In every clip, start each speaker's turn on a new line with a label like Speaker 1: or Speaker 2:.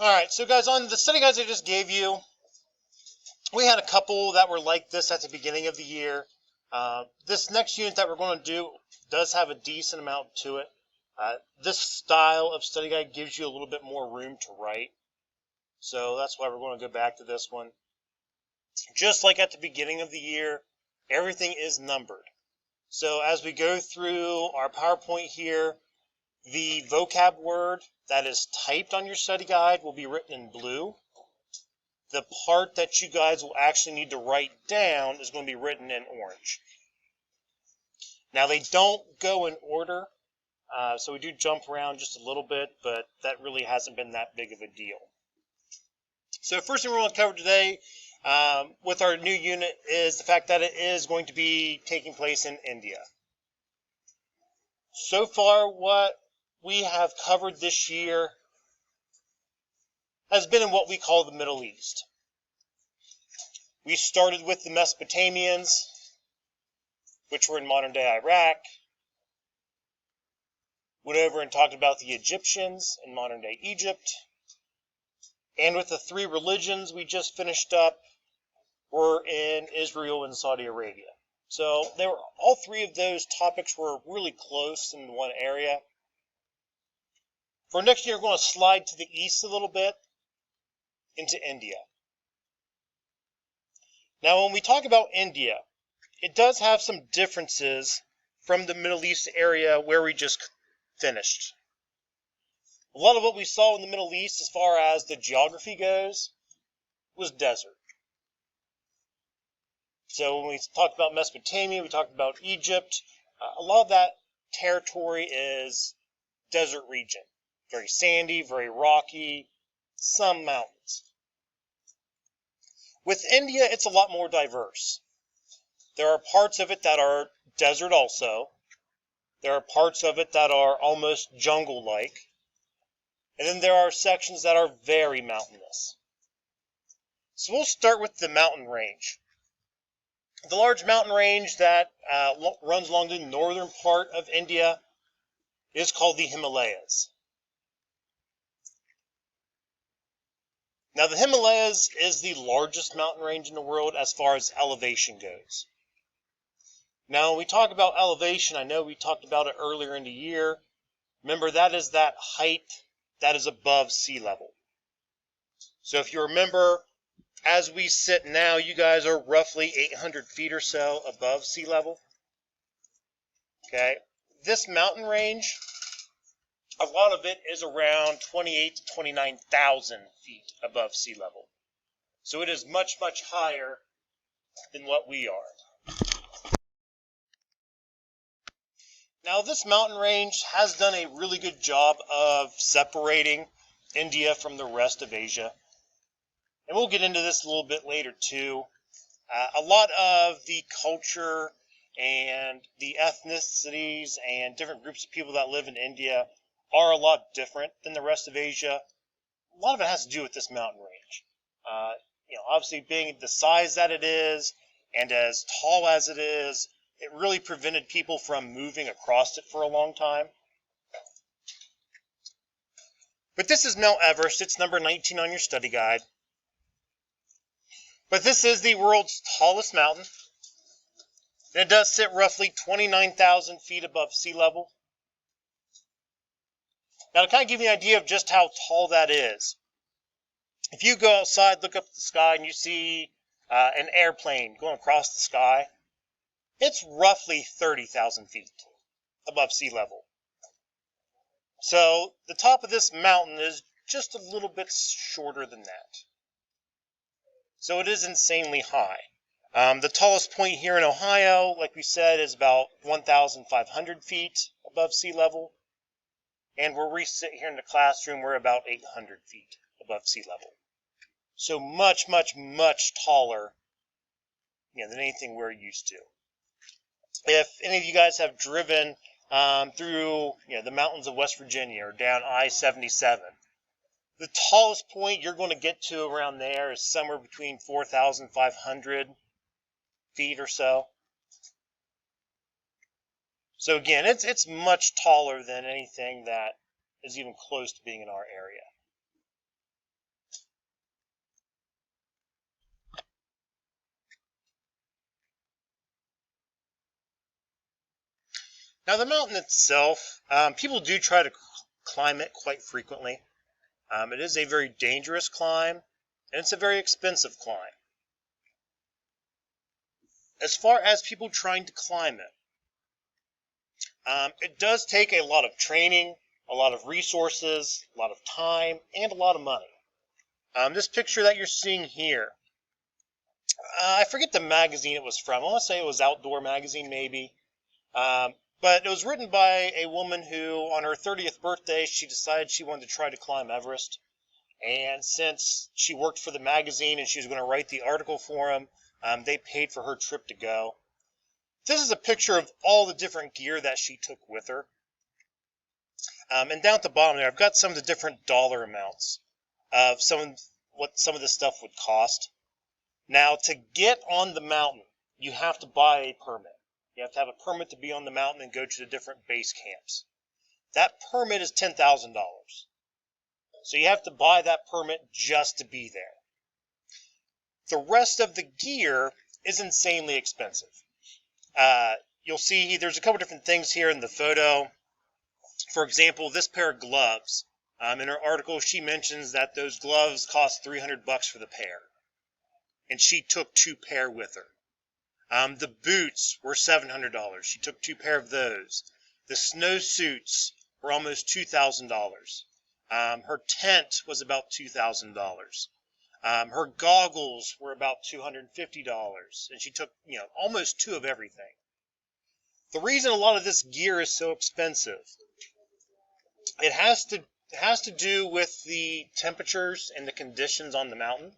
Speaker 1: Alright, so guys, on the study guides I just gave you, we had a couple that were like this at the beginning of the year. This next unit that we're going to do does have a decent amount to it. This style of study guide gives you a little bit more room to write. So that's why we're going to go back to this one. Just like at the beginning of the year, everything is numbered. So as we go through our PowerPoint here, the vocab word that is typed on your study guide will be written in blue. The part that you guys will actually need to write down is going to be written in orange. Now they don't go in order, so we do jump around just a little bit, but that really hasn't been that big of a deal. So first thing we're going to cover today with our new unit is the fact that it is going to be taking place in India. So far, what we have covered this year has been in what we call the Middle East. We started with the Mesopotamians, which were in modern-day Iraq. Went over and talked about the Egyptians in modern-day Egypt. And with the three religions we just finished up, were in Israel and Saudi Arabia. So all three of those topics were really close in one area. For next year, we're going to slide to the east a little bit into India. Now, when we talk about India, it does have some differences from the Middle East area where we just finished. A lot of what we saw in the Middle East as far as the geography goes was desert. So when we talked about Mesopotamia, we talked about Egypt, a lot of that territory is desert region. Very sandy, very rocky, some mountains. With India, it's a lot more diverse. There are parts of it that are desert also. There are parts of it that are almost jungle-like. And then there are sections that are very mountainous. So we'll start with the mountain range. The large mountain range that runs along the northern part of India is called the Himalayas. Now, the Himalayas is the largest mountain range in the world as far as elevation goes. Now, when we talk about elevation, I know we talked about it earlier in the year. Remember, that is that height that is above sea level. So if you remember, as we sit now, you guys are roughly 800 feet or so above sea level. Okay, this mountain range, a lot of it is around 28 to 29,000 feet above sea level. So it is much, much higher than what we are. Now, this mountain range has done a really good job of separating India from the rest of Asia. And we'll get into this a little bit later too. A lot of the culture and the ethnicities and different groups of people that live in India are a lot different than the rest of Asia. A lot of it has to do with this mountain range. Obviously being the size that it is and as tall as it is, it really prevented people from moving across it for a long time. But this is Mount Everest. It's number 19 on your study guide. But this is the world's tallest mountain. And it does sit roughly 29,000 feet above sea level. Now, to kind of give you an idea of just how tall that is, if you go outside, look up at the sky, and you see an airplane going across the sky, it's roughly 30,000 feet above sea level. So the top of this mountain is just a little bit shorter than that. So it is insanely high. The tallest point here in Ohio, like we said, is about 1,500 feet above sea level. And where we sit here in the classroom, we're about 800 feet above sea level. So much, much, much taller than anything we're used to. If any of you guys have driven through the mountains of West Virginia or down I-77, the tallest point you're going to get to around there is somewhere between 4,500 feet or so. So again, it's much taller than anything that is even close to being in our area. Now the mountain itself, people do try to climb it quite frequently. It is a very dangerous climb, and it's a very expensive climb. As far as people trying to climb it, it does take a lot of training, a lot of resources, a lot of time, and a lot of money. This picture that you're seeing here, I forget the magazine it was from. I want to say it was Outdoor Magazine, maybe. But it was written by a woman who, on her 30th birthday, she decided she wanted to try to climb Everest. And since she worked for the magazine and she was going to write the article for them, they paid for her trip to go. This is a picture of all the different gear that she took with her. And down at the bottom there, I've got some of the different dollar amounts of what some of this stuff would cost. Now, to get on the mountain, you have to buy a permit. You have to have a permit to be on the mountain and go to the different base camps. That permit is $10,000. So you have to buy that permit just to be there. The rest of the gear is insanely expensive. You'll see there's a couple different things here in the photo. For example, this pair of gloves. In her article, she mentions that those gloves cost $300 for the pair. And she took 2 pair with her. The boots were $700. She took 2 pair of those. The snowsuits were almost $2,000. Her tent was about $2,000. Her goggles were about $250, and she took, almost 2 of everything. The reason a lot of this gear is so expensive, it has to do with the temperatures and the conditions on the mountain.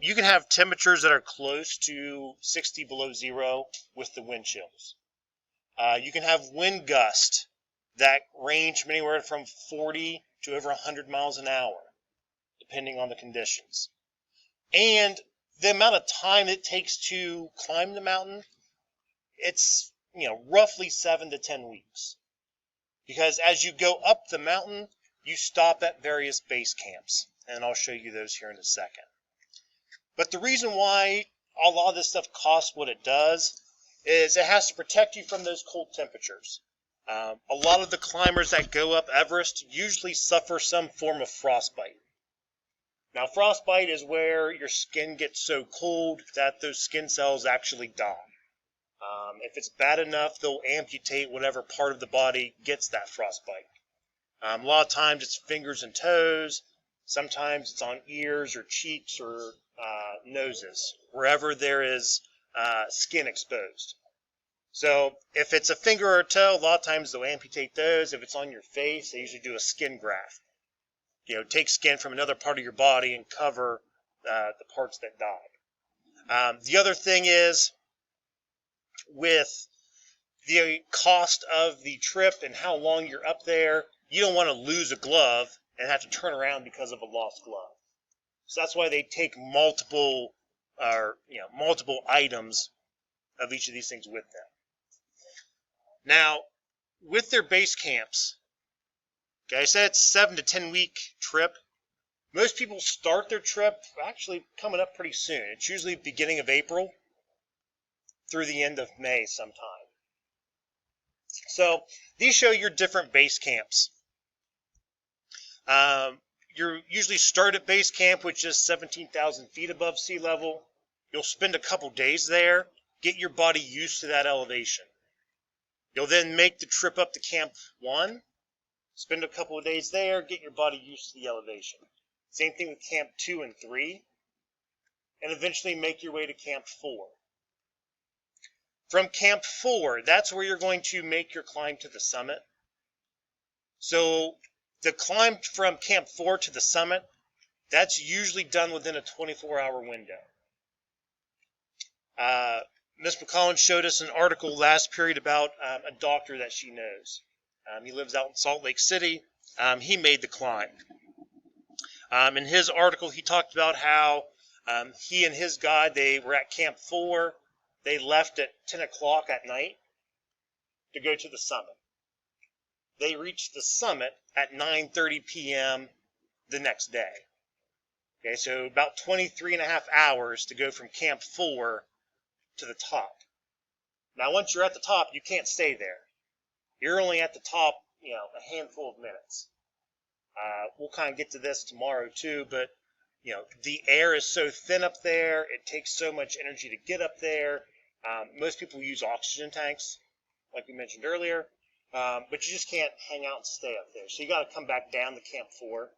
Speaker 1: You can have temperatures that are close to 60 below zero with the wind chills. You can have wind gusts that range from anywhere from 40 to over 100 miles an hour, depending on the conditions. And the amount of time it takes to climb the mountain, it's, roughly 7 to 10 weeks. Because as you go up the mountain, you stop at various base camps. And I'll show you those here in a second. But the reason why a lot of this stuff costs what it does is it has to protect you from those cold temperatures. A lot of the climbers that go up Everest usually suffer some form of frostbite. Now, frostbite is where your skin gets so cold that those skin cells actually die. If it's bad enough, they'll amputate whatever part of the body gets that frostbite. A lot of times it's fingers and toes. Sometimes it's on ears or cheeks or noses, wherever there is skin exposed. So if it's a finger or a toe, a lot of times they'll amputate those. If it's on your face, they usually do a skin graft. Take skin from another part of your body and cover the parts that died. The other thing is, with the cost of the trip and how long you're up there, you don't want to lose a glove and have to turn around because of a lost glove. So that's why they take multiple items of each of these things with them. Now, with their base camps, okay, I said it's a 7 to 10 week trip. Most people start their trip actually coming up pretty soon. It's usually beginning of April through the end of May sometime. So these show your different base camps. You usually start at base camp, which is 17,000 feet above sea level. You'll spend a couple days there, get your body used to that elevation. You'll then make the trip up to Camp 1, spend a couple of days there, get your body used to the elevation. Same thing with Camp 2 and 3, and eventually make your way to Camp 4. From Camp 4, that's where you're going to make your climb to the summit. So the climb from Camp 4 to the summit, that's usually done within a 24-hour window. Ms. McCollins showed us an article last period about a doctor that she knows. He lives out in Salt Lake City. He made the climb. In his article, he talked about how he and his guide, they were at Camp 4. They left at 10 o'clock at night to go to the summit. They reached the summit at 9:30 p.m. the next day. Okay, so about 23 and a half hours to go from Camp 4 to the top. Now, once you're at the top, you can't stay there. You're only at the top, a handful of minutes. We'll kind of get to this tomorrow too, but the air is so thin up there. It takes so much energy to get up there. Most people use oxygen tanks, like we mentioned earlier, but you just can't hang out and stay up there. So you got to come back down to Camp 4.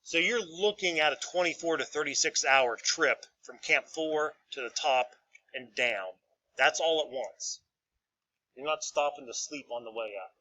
Speaker 1: So you're looking at a 24 to 36 hour trip from Camp 4 to the top and down. That's all at once. You're not stopping to sleep on the way up.